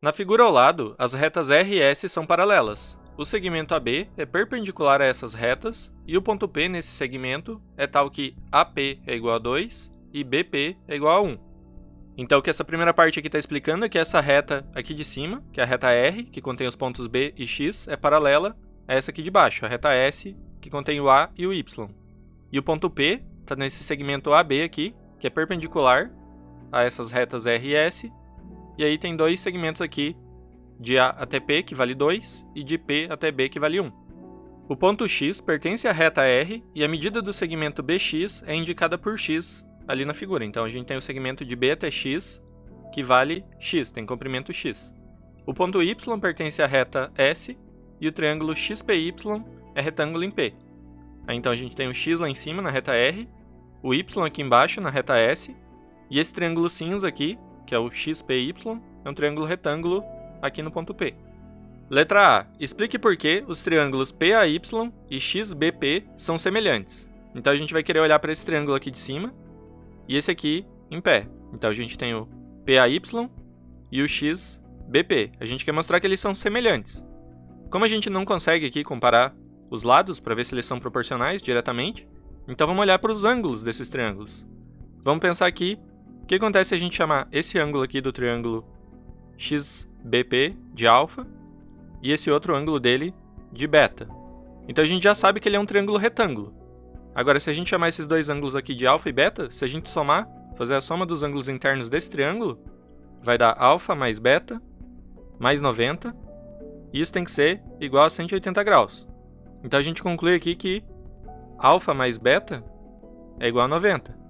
Na figura ao lado, as retas R e S são paralelas. O segmento AB é perpendicular a essas retas e o ponto P nesse segmento é tal que AP é igual a 2 e BP é igual a 1. Então o que essa primeira parte aqui está explicando é que essa reta aqui de cima, que é a reta R, que contém os pontos B e X, é paralela a essa aqui de baixo, a reta S, que contém o A e o Y. E o ponto P está nesse segmento AB aqui, que é perpendicular a essas retas R e S, e aí tem dois segmentos aqui, de A até P, que vale 2, e de P até B, que vale 1. O ponto X pertence à reta R, e a medida do segmento BX é indicada por X ali na figura. Então a gente tem o segmento de B até X, que vale X, tem comprimento X. O ponto Y pertence à reta S, e o triângulo XPY é retângulo em P. Aí, então a gente tem o X lá em cima, na reta R, o Y aqui embaixo, na reta S, e esse triângulo cinza aqui, que é o XPY, é um triângulo retângulo aqui no ponto P. Letra A. Explique por que os triângulos PAY e XBP são semelhantes. Então a gente vai querer olhar para esse triângulo aqui de cima e esse aqui em pé. Então a gente tem o PAY e o XBP. A gente quer mostrar que eles são semelhantes. Como a gente não consegue aqui comparar os lados para ver se eles são proporcionais diretamente, então vamos olhar para os ângulos desses triângulos. Vamos pensar aqui o que acontece se a gente chamar esse ângulo aqui do triângulo XBP de alfa e esse outro ângulo dele de beta. Então a gente já sabe que ele é um triângulo retângulo. Agora, se a gente chamar esses dois ângulos aqui de alfa e beta, se a gente somar, fazer a soma dos ângulos internos desse triângulo, vai dar alfa mais beta mais 90, e isso tem que ser igual a 180 graus. Então a gente conclui aqui que alfa mais beta é igual a 90.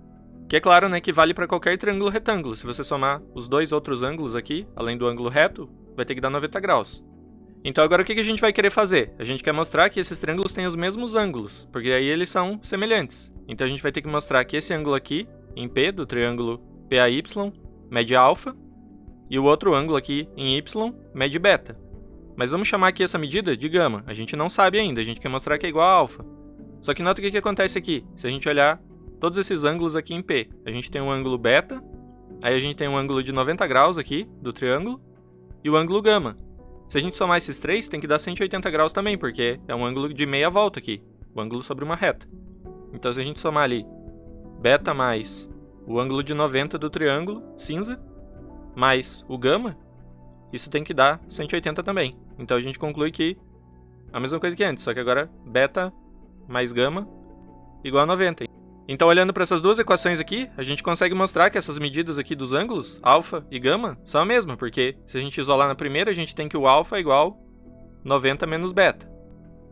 Que é claro, né, que vale para qualquer triângulo retângulo. Se você somar os dois outros ângulos aqui, além do ângulo reto, vai ter que dar 90 graus. Então agora o que a gente vai querer fazer? A gente quer mostrar que esses triângulos têm os mesmos ângulos, porque aí eles são semelhantes. Então a gente vai ter que mostrar que esse ângulo aqui, em P, do triângulo PAY, mede alfa, e o outro ângulo aqui, em Y, mede beta. Mas vamos chamar aqui essa medida de gama. A gente não sabe ainda, a gente quer mostrar que é igual a alfa. Só que nota o que acontece aqui. Se a gente olhar todos esses ângulos aqui em P, a gente tem um ângulo beta, aí a gente tem um ângulo de 90 graus aqui, do triângulo, e o ângulo gama. Se a gente somar esses três, tem que dar 180 graus também, porque é um ângulo de meia volta aqui, o ângulo sobre uma reta. Então se a gente somar ali beta mais o ângulo de 90 do triângulo cinza, mais o gama, isso tem que dar 180 também. Então a gente conclui que a mesma coisa que antes, só que agora beta mais gama igual a 90. Então, olhando para essas duas equações aqui, a gente consegue mostrar que essas medidas aqui dos ângulos, alfa e gama, são a mesma, porque se a gente isolar na primeira, a gente tem que o alfa é igual 90 menos beta.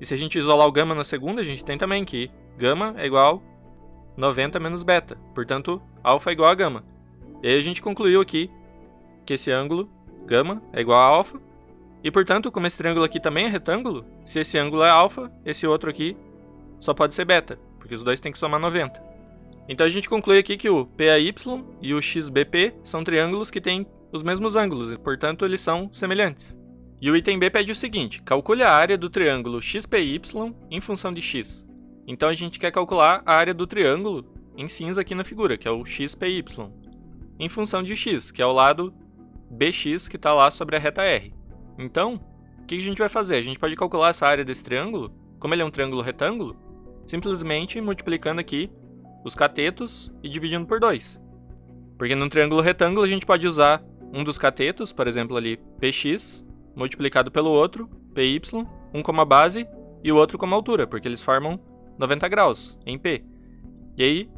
E se a gente isolar o gama na segunda, a gente tem também que gama é igual 90 menos beta. Portanto, alfa é igual a gama. E aí a gente concluiu aqui que esse ângulo, gama, é igual a alfa. E, portanto, como esse triângulo aqui também é retângulo, se esse ângulo é alfa, esse outro aqui só pode ser beta, porque os dois têm que somar 90. Então a gente conclui aqui que o PAY e o XBP são triângulos que têm os mesmos ângulos, e portanto eles são semelhantes. E o item B pede o seguinte: calcule a área do triângulo XPY em função de x. Então a gente quer calcular a área do triângulo em cinza aqui na figura, que é o XPY, em função de x, que é o lado BX que está lá sobre a reta R. Então, o que a gente vai fazer? A gente pode calcular essa área desse triângulo, como ele é um triângulo retângulo, simplesmente multiplicando aqui os catetos e dividindo por 2. Porque num triângulo retângulo a gente pode usar um dos catetos, por exemplo ali PX, multiplicado pelo outro, PY, um como a base e o outro como altura, porque eles formam 90 graus em P. E aí,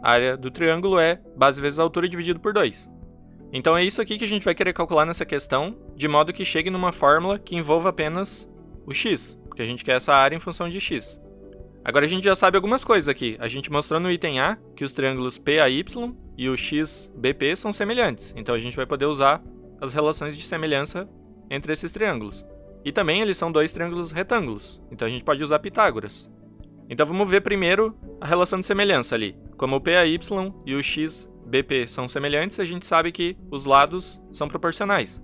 a área do triângulo é base vezes altura dividido por 2. Então é isso aqui que a gente vai querer calcular nessa questão, de modo que chegue numa fórmula que envolva apenas o x, porque a gente quer essa área em função de x. Agora a gente já sabe algumas coisas aqui. A gente mostrou no item A que os triângulos PAY e o XBP são semelhantes, então a gente vai poder usar as relações de semelhança entre esses triângulos. E também eles são dois triângulos retângulos, então a gente pode usar Pitágoras. Então vamos ver primeiro a relação de semelhança ali. Como o PAY e o XBP são semelhantes, a gente sabe que os lados são proporcionais.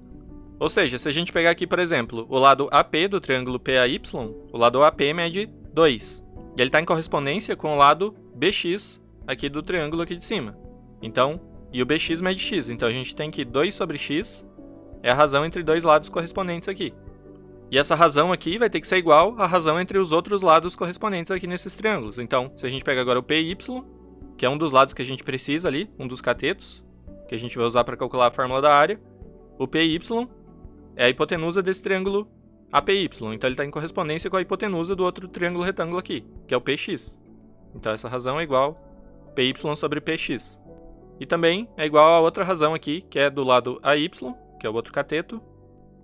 Ou seja, se a gente pegar aqui, por exemplo, o lado AP do triângulo PAY, o lado AP mede 2. E ele está em correspondência com o lado BX aqui do triângulo aqui de cima. Então, e o BX mede x, então a gente tem que 2 sobre x é a razão entre dois lados correspondentes aqui. E essa razão aqui vai ter que ser igual à razão entre os outros lados correspondentes aqui nesses triângulos. Então, se a gente pega agora o PY, que é um dos lados que a gente precisa ali, um dos catetos, que a gente vai usar para calcular a fórmula da área, o PY é a hipotenusa desse triângulo APY. Então, ele está em correspondência com a hipotenusa do outro triângulo retângulo aqui, que é o PX. Então, essa razão é igual a PY sobre PX. E também é igual a outra razão aqui, que é do lado AY, que é o outro cateto,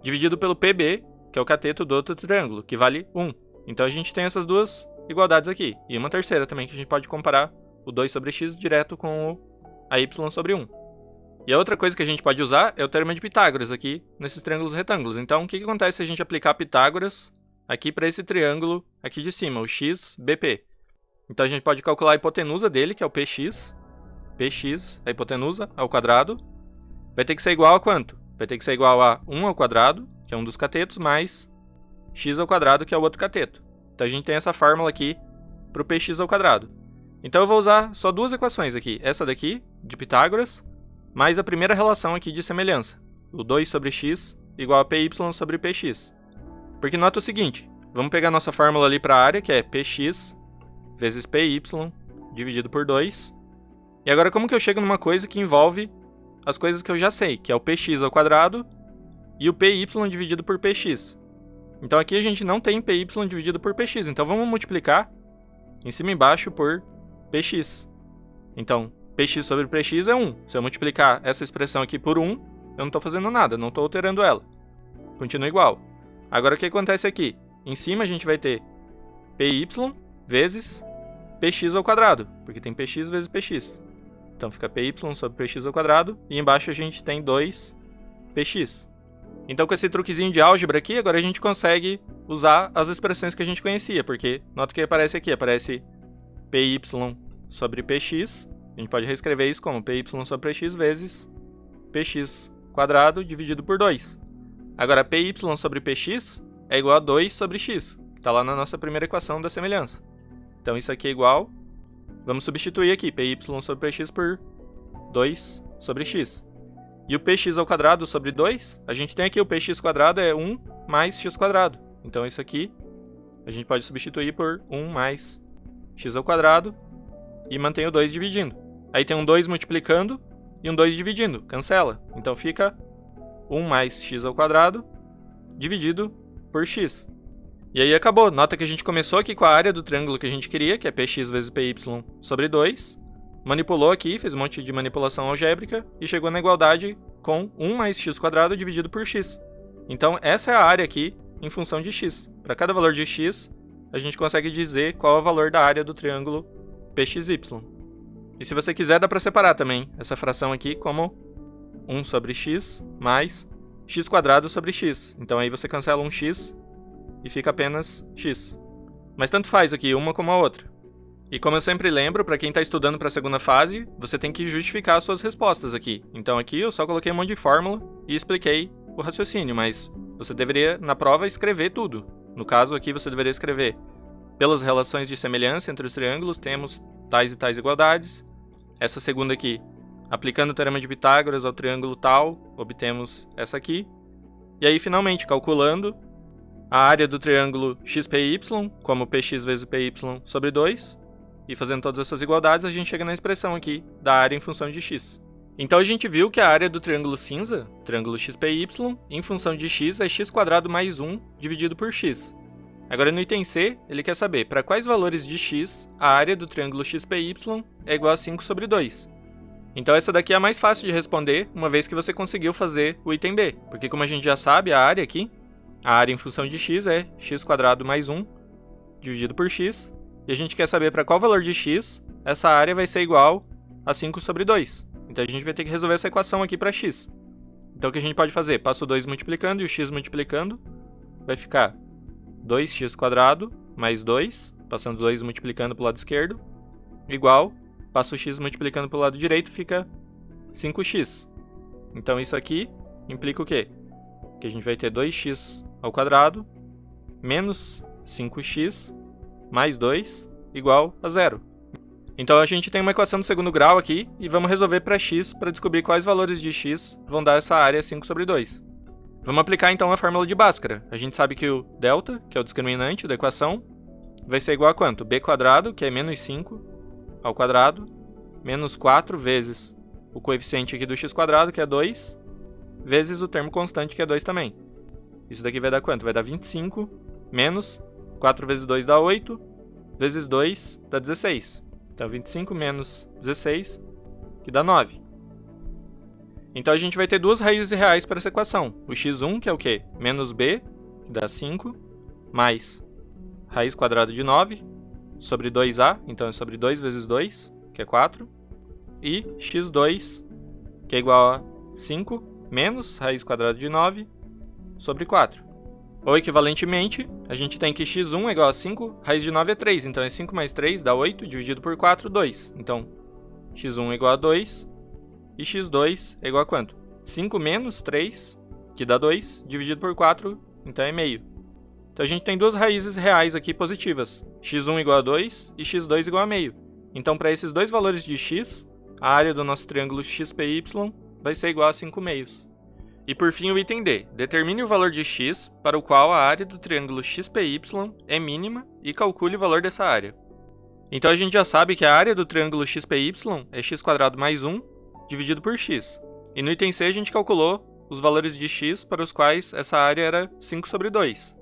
dividido pelo PB, que é o cateto do outro triângulo, que vale 1. Então a gente tem essas duas igualdades aqui. E uma terceira também, que a gente pode comparar o 2 sobre x direto com o AY sobre 1. E a outra coisa que a gente pode usar é o teorema de Pitágoras aqui, nesses triângulos retângulos. Então, o que acontece se a gente aplicar Pitágoras aqui para esse triângulo aqui de cima, o XBP? Então a gente pode calcular a hipotenusa dele, que é o PX. PX, a hipotenusa, ao quadrado. Vai ter que ser igual a quanto? Vai ter que ser igual a 1 ao quadrado, que é um dos catetos, mais x ao quadrado, que é o outro cateto. Então a gente tem essa fórmula aqui para o px ao quadrado. Então eu vou usar só duas equações aqui. Essa daqui, de Pitágoras, mais a primeira relação aqui de semelhança. O 2 sobre x igual a py sobre px. Porque nota o seguinte, vamos pegar nossa fórmula ali para a área, que é px vezes py dividido por 2. E agora como que eu chego numa coisa que envolve as coisas que eu já sei, que é o px ao quadrado e o py dividido por px. Então aqui a gente não tem py dividido por px, então vamos multiplicar em cima e embaixo por px. Então, px sobre px é 1. Se eu multiplicar essa expressão aqui por 1, eu não estou fazendo nada, não estou alterando ela. Continua igual. Agora o que acontece aqui? Em cima a gente vai ter py vezes px ao quadrado, porque tem px vezes px. Então fica py sobre px ao quadrado, e embaixo a gente tem 2px. Então com esse truquezinho de álgebra aqui, agora a gente consegue usar as expressões que a gente conhecia, porque nota que aparece aqui, aparece py sobre px, a gente pode reescrever isso como py sobre px vezes px quadrado dividido por 2. Agora py sobre px é igual a 2 sobre x, que está lá na nossa primeira equação da semelhança. Então isso aqui é igual, vamos substituir aqui, py sobre px por 2 sobre x. E o px ao quadrado sobre 2, a gente tem aqui o px quadrado é 1 mais x quadrado. Então isso aqui a gente pode substituir por 1 mais x ao quadrado e mantém o 2 dividindo. Aí tem um 2 multiplicando e um 2 dividindo, cancela. Então fica 1 mais x ao quadrado dividido por x. E aí acabou. Nota que a gente começou aqui com a área do triângulo que a gente queria, que é px vezes py sobre 2. Manipulou aqui, fez um monte de manipulação algébrica e chegou na igualdade com 1 mais x quadrado dividido por x. Então essa é a área aqui em função de x. Para cada valor de x, a gente consegue dizer qual é o valor da área do triângulo pxy. E se você quiser, dá para separar também essa fração aqui como 1 sobre x mais x quadrado sobre x. Então aí você cancela um x e fica apenas x. Mas tanto faz aqui, uma como a outra. E como eu sempre lembro, para quem está estudando para a segunda fase, você tem que justificar as suas respostas aqui. Então aqui eu só coloquei um monte de fórmula e expliquei o raciocínio, mas você deveria, na prova, escrever tudo. No caso aqui você deveria escrever: pelas relações de semelhança entre os triângulos, temos tais e tais igualdades. Essa segunda aqui, aplicando o teorema de Pitágoras ao triângulo tal, obtemos essa aqui. E aí, finalmente, calculando a área do triângulo XPY, como px vezes py sobre 2, e fazendo todas essas igualdades, a gente chega na expressão aqui da área em função de x. Então a gente viu que a área do triângulo cinza, triângulo XPY, em função de x é x quadrado mais 1 dividido por x. Agora no item C, ele quer saber para quais valores de x a área do triângulo XPY é igual a 5 sobre 2. Então essa daqui é a mais fácil de responder, uma vez que você conseguiu fazer o item B. Porque como a gente já sabe, a área aqui, a área em função de x é x quadrado mais 1 dividido por x. E a gente quer saber para qual valor de x essa área vai ser igual a 5 sobre 2. Então a gente vai ter que resolver essa equação aqui para x. Então o que a gente pode fazer? Passa o 2 multiplicando e o x multiplicando. Vai ficar 2x quadrado mais 2, passando 2 multiplicando para o lado esquerdo, igual, passa o x multiplicando para o lado direito, fica 5x. Então isso aqui implica o quê? Que a gente vai ter 2x ao quadrado menos 5x mais 2 igual a 0. Então a gente tem uma equação do segundo grau aqui e vamos resolver para x para descobrir quais valores de x vão dar essa área 5 sobre 2. Vamos aplicar então a fórmula de Bhaskara. A gente sabe que o delta, que é o discriminante da equação, vai ser igual a quanto? B², que é menos 5 ao quadrado, menos 4 vezes o coeficiente aqui do x², que é 2, vezes o termo constante, que é 2 também. Isso daqui vai dar quanto? Vai dar 25 menos 4 vezes 2 dá 8, vezes 2 dá 16. Então 25 menos 16, que dá 9. Então a gente vai ter duas raízes reais para essa equação. O x1, que é o quê? Menos b, que dá 5, mais raiz quadrada de 9, sobre 2a, então é sobre 2 vezes 2, que é 4. E x2, que é igual a 5, menos raiz quadrada de 9, sobre 4. Ou equivalentemente, a gente tem que x1 é igual a 5, raiz de 9 é 3, então é 5 mais 3 dá 8, dividido por 4, 2. Então, x1 é igual a 2, e x2 é igual a quanto? 5 menos 3, que dá 2, dividido por 4, então é meio. Então a gente tem duas raízes reais aqui positivas, x1 igual a 2 e x2 igual a meio. Então para esses dois valores de x, a área do nosso triângulo XPY vai ser igual a 5 meios. E por fim o item D, determine o valor de x para o qual a área do triângulo XPY é mínima e calcule o valor dessa área. Então a gente já sabe que a área do triângulo XPY é x² mais 1, dividido por x. E no item C a gente calculou os valores de x para os quais essa área era 5 sobre 2.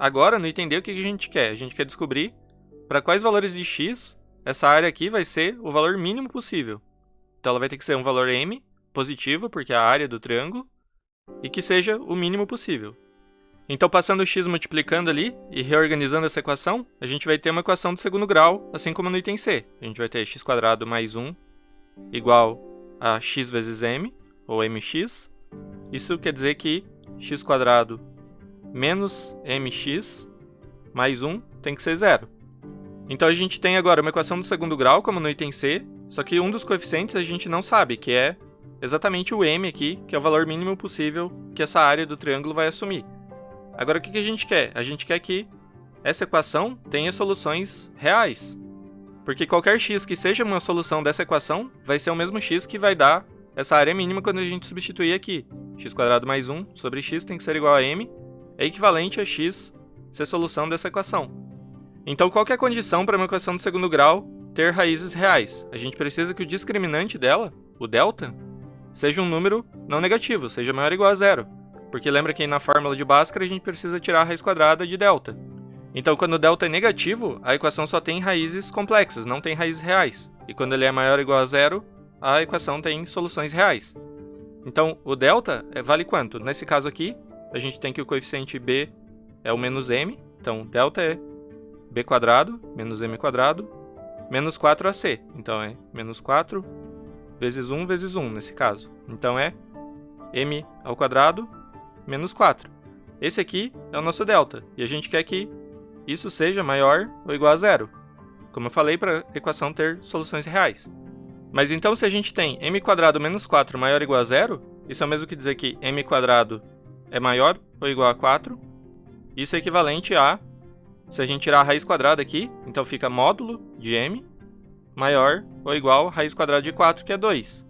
Agora, no item D, o que a gente quer? A gente quer descobrir para quais valores de x essa área aqui vai ser o valor mínimo possível. Então ela vai ter que ser um valor m, positivo, porque é a área do triângulo, e que seja o mínimo possível. Então, passando o x multiplicando ali e reorganizando essa equação, a gente vai ter uma equação de segundo grau, assim como no item C. A gente vai ter x² mais 1 igual a x vezes m, ou mx. Isso quer dizer que x² menos mx mais 1 tem que ser 0. Então a gente tem agora uma equação do segundo grau, como no item C, só que um dos coeficientes a gente não sabe, que é exatamente o m aqui, que é o valor mínimo possível que essa área do triângulo vai assumir. Agora o que a gente quer? A gente quer que essa equação tenha soluções reais. Porque qualquer x que seja uma solução dessa equação vai ser o mesmo x que vai dar essa área mínima quando a gente substituir aqui. x² mais 1 sobre x tem que ser igual a m, é equivalente a x ser solução dessa equação. Então qual que é a condição para uma equação de segundo grau ter raízes reais? A gente precisa que o discriminante dela, o delta, seja um número não negativo, seja maior ou igual a 0. Porque lembra que na fórmula de Bhaskara a gente precisa tirar a raiz quadrada de delta. Então, quando o delta é negativo, a equação só tem raízes complexas, não tem raízes reais. E quando ele é maior ou igual a 0, a equação tem soluções reais. Então, o delta vale quanto? Nesse caso aqui, a gente tem que o coeficiente b é o menos m. Então, delta é b² menos m² menos 4ac. Então, é menos 4 vezes 1 vezes 1 nesse caso. Então, é m ao quadrado menos 4. Esse aqui é o nosso delta. E a gente quer que isso seja maior ou igual a 0. Como eu falei, para a equação ter soluções reais. Mas então, se a gente tem m² menos 4 maior ou igual a 0, isso é o mesmo que dizer que m² é maior ou igual a 4. Isso é equivalente a, se a gente tirar a raiz quadrada aqui, então fica módulo de m maior ou igual a raiz quadrada de 4, que é 2.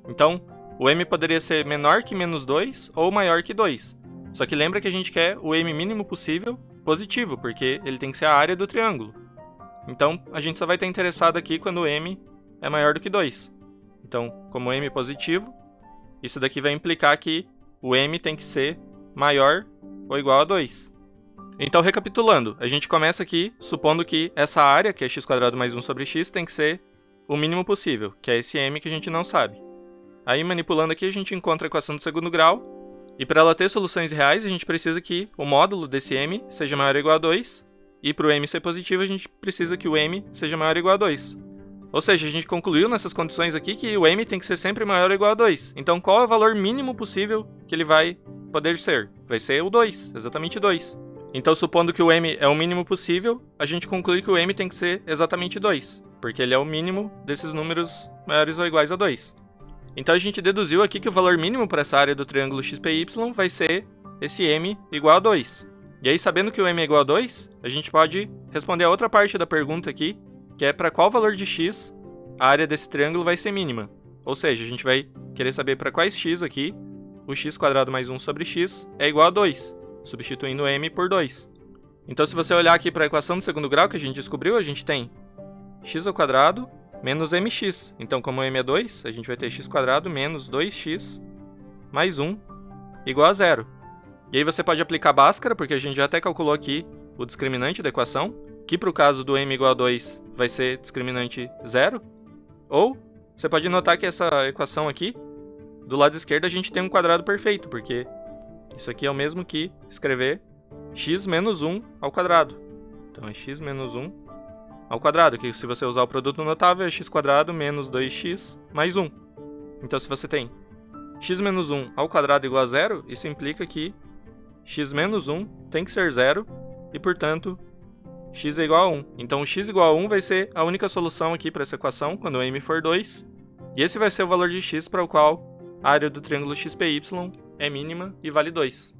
Então, o m poderia ser menor que menos 2 ou maior que 2. Só que lembra que a gente quer o m mínimo possível positivo, porque ele tem que ser a área do triângulo. Então, a gente só vai estar interessado aqui quando o m é maior do que 2. Então, como m é positivo, isso daqui vai implicar que o m tem que ser maior ou igual a 2. Então, recapitulando, a gente começa aqui supondo que essa área, que é x² mais 1 sobre x, tem que ser o mínimo possível, que é esse m que a gente não sabe. Aí, manipulando aqui, a gente encontra a equação do segundo grau, e para ela ter soluções reais, a gente precisa que o módulo desse m seja maior ou igual a 2, e para o m ser positivo, a gente precisa que o m seja maior ou igual a 2. Ou seja, a gente concluiu nessas condições aqui que o m tem que ser sempre maior ou igual a 2. Então, qual é o valor mínimo possível que ele vai poder ser? Vai ser o 2, exatamente 2. Então, supondo que o m é o mínimo possível, a gente conclui que o m tem que ser exatamente 2, porque ele é o mínimo desses números maiores ou iguais a 2. Então, a gente deduziu aqui que o valor mínimo para essa área do triângulo XPY vai ser esse m igual a 2. E aí, sabendo que o m é igual a 2, a gente pode responder a outra parte da pergunta aqui, que é para qual valor de x a área desse triângulo vai ser mínima. Ou seja, a gente vai querer saber para quais x aqui o x² mais 1 sobre x é igual a 2, substituindo m por 2. Então, se você olhar aqui para a equação do segundo grau que a gente descobriu, a gente tem x² menos mx. Então, como m é 2, a gente vai ter x² menos 2x mais 1 igual a 0. E aí você pode aplicar Bhaskara, porque a gente já até calculou aqui o discriminante da equação, que para o caso do m igual a 2 vai ser discriminante 0. Ou você pode notar que essa equação aqui, do lado esquerdo a gente tem um quadrado perfeito, porque isso aqui é o mesmo que escrever x menos 1 ao quadrado. Então é x menos 1 ao quadrado, que se você usar o produto notável é x² menos 2x mais 1. Então se você tem x menos 1 ao quadrado igual a 0, isso implica que x menos 1 tem que ser 0 e, portanto, x é igual a 1. Então, o x igual a 1 vai ser a única solução aqui para essa equação, quando m for 2. E esse vai ser o valor de x para o qual a área do triângulo XPY é mínima e vale 2.